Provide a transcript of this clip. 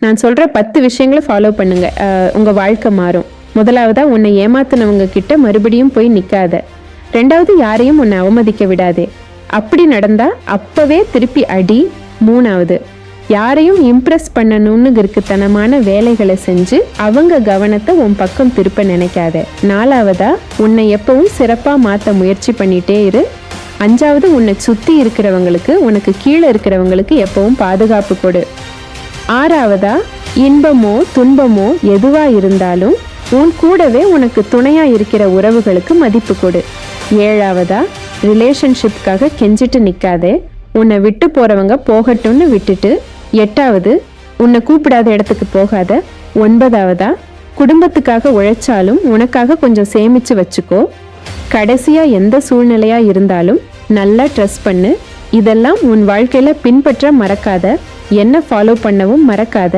நான் சொல்ற 10 விஷயங்களை ஃபாலோ பண்ணுங்க. உங்க வாழ்க்கை மாறும். முதலாவதா, உன்னை ஏமாத்தினவங்க கிட்ட மறுபடியும் போய் நிக்காத. ரெண்டாவது, யாரையும் உன்னை அவமதிக்க விடாதே. அப்படி நடந்தா அப்பவே திருப்பி அடி. மூணாவது, யாரையும் இம்ப்ரெஸ் பண்ணணும்னு இருக்குத்தனமான வேலைகளை செஞ்சு அவங்க கவனத்தை உன் பக்கம் திருப்ப நினைக்காத. நாலாவதா, உன்னை எப்பவும் சிறப்பா மாத்த முயற்சி பண்ணிட்டே இரு. அஞ்சாவது, உன்னை சுத்தி இருக்கிறவங்களுக்கு, உனக்கு கீழே இருக்கிறவங்களுக்கு எப்பவும் பாதுகாப்பு கொடு. ஆறாவதா, இன்பமோ துன்பமோ எதுவா இருந்தாலும் உன் கூடவே உனக்கு துணையா இருக்கிற உறவுகளுக்கு மதிப்பு கொடு. ஏழாவதா, ரிலேஷன்ஷிப்காக கெஞ்சிட்டு நிக்காதே. உன்னை விட்டு போறவங்க போகட்டும்னு விட்டுட்டு. எட்டாவது, உன்னை கூப்பிடாத இடத்துக்கு போகாத. ஒன்பதாவதா, குடும்பத்துக்காக உழைச்சாலும் உனக்காக கொஞ்சம் சேமிச்சு வச்சுக்கோ. கடைசியா, எந்த சூழ்நிலையா இருந்தாலும் நல்லா ட்ரெஸ் பண்ணு. இதெல்லாம் உன் வாழ்க்கையில பின்பற்ற மறக்காத. என்ன ஃபாலோ பண்ணவும் மறக்காத.